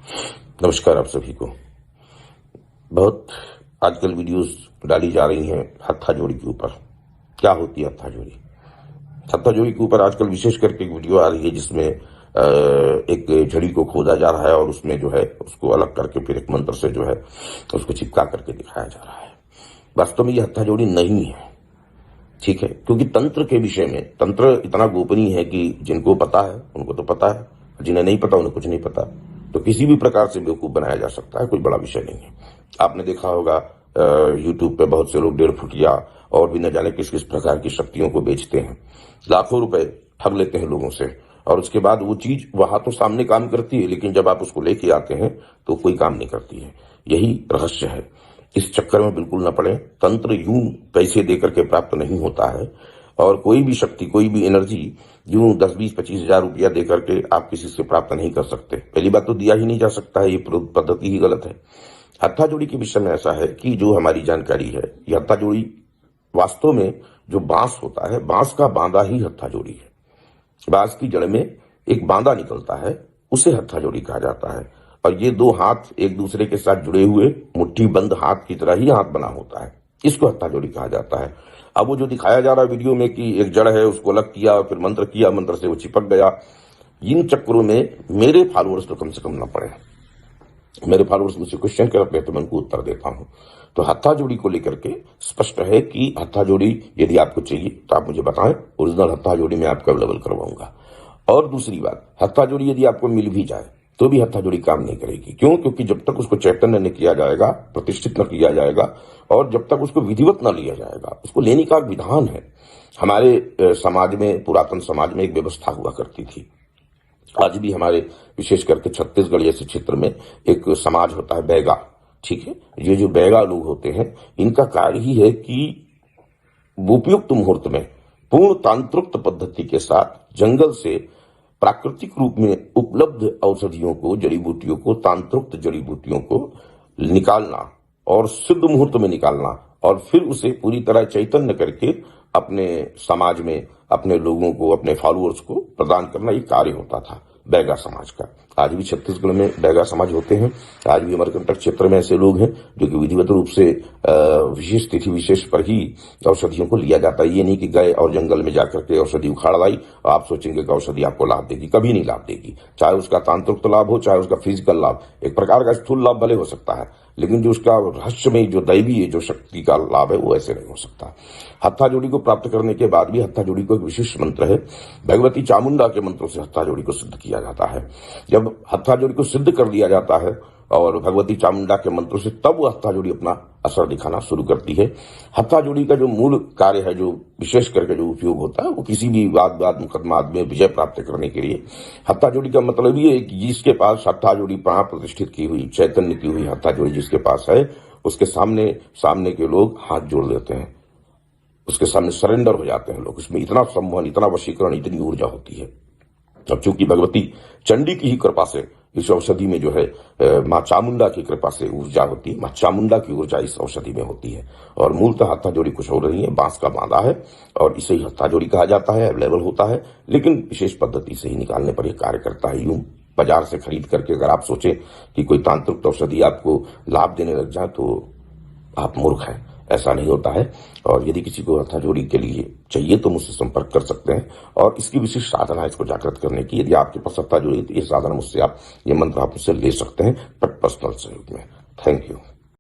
नमस्कार आप सभी को। बहुत आजकल वीडियोस डाली जा रही हैं हत्थाजोड़ी के ऊपर। क्या होती है हत्थाजोड़ी? हत्थाजोड़ी के ऊपर आजकल विशेष करके एक वीडियो आ रही है जिसमें एक झड़ी को खोदा जा रहा है और उसमें जो है उसको अलग करके फिर एक मंत्र से जो है उसको चिपका करके दिखाया जा रहा है। वास्तव में ये हत्थाजोड़ी नहीं है, ठीक है, क्योंकि तंत्र के विषय में तंत्र इतना गोपनीय है कि जिनको पता है उनको तो पता है, जिन्हें नहीं पता उन्हें कुछ नहीं पता। तो किसी भी प्रकार से बेवकूफ बनाया जा सकता है, कोई बड़ा विषय नहीं है। आपने देखा होगा यूट्यूब पे बहुत से लोग 1.5 फुटिया और भी न जाने किस किस प्रकार की शक्तियों को बेचते हैं, लाखों रुपए ठग लेते हैं लोगों से, और उसके बाद वो चीज वहां तो सामने काम करती है लेकिन जब आप उसको लेके आते हैं तो कोई काम नहीं करती है। यही रहस्य है। इस चक्कर में बिल्कुल न पड़े। तंत्र यूं पैसे देकर के प्राप्त नहीं होता है, और कोई भी शक्ति, कोई भी एनर्जी यूं 10, 20, 25 हजार रुपया देकर के आप किसी से प्राप्त नहीं कर सकते। पहली बात तो दिया ही नहीं जा सकता है, ये पद्धति ही गलत है। हत्थाजोड़ी के विषय में ऐसा है कि जो हमारी जानकारी है, ये हत्थाजोड़ी वास्तव में जो बांस होता है, बांस का बांदा ही हत्थाजोड़ी है। बांस की जड़ में एक बांदा निकलता है, उसे हत्थाजोड़ी कहा जाता है। और ये दो हाथ एक दूसरे के साथ जुड़े हुए मुट्ठी बंद हाथ की तरह ही हाथ बना होता है, इसको हत्थाजोड़ी कहा जाता है। अब वो जो दिखाया जा रहा है वीडियो में कि एक जड़ है उसको अलग किया फिर मंत्र किया, मंत्र से वो चिपक गया, इन चक्करों में मेरे फॉलोअर्स तो कम से कम न पड़े। मेरे फॉलोअर्स मुझसे क्वेश्चन करते हैं तो मैं उनको उत्तर देता हूं। तो हत्थाजोड़ी को लेकर के स्पष्ट है कि हत्थाजोड़ी यदि आपको चाहिए तो आप मुझे बताएं, ओरिजिनल हत्थाजोड़ी मैं आपको अवेलेबल करवाऊंगा। और दूसरी बात, हत्थाजोड़ी यदि आपको मिल भी जाए तो भी हत्थाजोड़ी काम नहीं करेगी। क्यों? क्योंकि जब तक उसको चैतन्य न किया जाएगा, प्रतिष्ठित न किया जाएगा, और जब तक उसको विधिवत न लिया जाएगा, उसको लेने का विधान है। हमारे समाज में, पुरातन समाज में एक व्यवस्था हुआ करती थी। आज भी हमारे विशेष करके छत्तीसगढ़ जैसे क्षेत्र में एक समाज होता है बैगा, ठीक है। ये जो बैगा लोग होते हैं, इनका कार्य ही है कि उपयुक्त मुहूर्त में पूर्ण तांत्रिक पद्धति के साथ जंगल से प्राकृतिक रूप में उपलब्ध औषधियों को, जड़ी बूटियों को, तांत्रिक जड़ी बूटियों को निकालना और सिद्ध मुहूर्त में निकालना और फिर उसे पूरी तरह चैतन्य करके अपने समाज में अपने लोगों को, अपने फॉलोअर्स को प्रदान करना, ये कार्य होता था बैगा समाज का। आज भी छत्तीसगढ़ में बैगा समाज होते हैं। आज भी अमरकंटक क्षेत्र में ऐसे लोग हैं जो कि विधिवत रूप से विशेष तिथि विशेष पर ही औषधियों को लिया जाता है। ये नहीं कि गए और जंगल में जाकर के औषधि उखाड़ लाई और आप सोचेंगे कि औषधि आपको लाभ देगी, कभी नहीं लाभ देगी। चाहे उसका तांत्रिक लाभ हो, चाहे उसका फिजिकल लाभ, एक प्रकार का स्थूल लाभ भले हो सकता है, लेकिन जो उसका रहस्य में जो दैवी है, जो शक्ति का लाभ है, वो ऐसे नहीं हो सकता। हत्थाजोड़ी को प्राप्त करने के बाद भी हत्थाजोड़ी को एक विशेष मंत्र है, भगवती चामुंडा के मंत्रों से हत्थाजोड़ी को सिद्ध किया जाता है। जब हत्थाजोड़ी को सिद्ध कर दिया जाता है और भगवती चामुंडा के मंत्रों से, तब वो हत्थाजोड़ी अपना असर दिखाना शुरू करती है। हत्थाजोड़ी का जो मूल कार्य है, जो विशेष करके जो उपयोग होता है, वो किसी भी वाद मुकदमा में विजय प्राप्त करने के लिए। हत्थाजोड़ी का मतलब ये है कि जिसके पास हत्थाजोड़ी प्राण प्रतिष्ठित की हुई, चैतन्य की हुई हत्थाजोड़ी जिसके पास है, उसके सामने के लोग हाथ जोड़ देते हैं, उसके सामने सरेंडर हो जाते हैं लोग। इसमें इतना संवहन, इतना वशीकरण, इतनी ऊर्जा होती है। अब चूंकि भगवती चंडी की ही कृपा से इस औषधि में जो है मां चामुंडा की कृपा से ऊर्जा होती है, मां चामुंडा की ऊर्जा इस औषधि में होती है। और मूलतः हत्थाजोड़ी कुछ और नहीं है, बांस का बांधा है और इसे ही हत्थाजोड़ी कहा जाता है। अवेलेबल होता है, लेकिन विशेष पद्धति से ही निकालने पर यह कार्य करता है। यूं बाजार से खरीद करके अगर आप सोचें कि कोई तांत्रिक औषधि आपको लाभ देने लग जाए तो आप मूर्ख हैं। ऐसा नहीं होता है। और यदि किसी को हत्थाजोड़ी के लिए चाहिए तो मुझसे संपर्क कर सकते हैं। और इसकी विशेष साधना है इसको जागृत करने की। यदि आपके पास हत्थाजोड़ी है तो ये साधना मुझसे, आप ये मंत्र आप मुझसे ले सकते हैं पर्सनल सहयोग में। Thank you.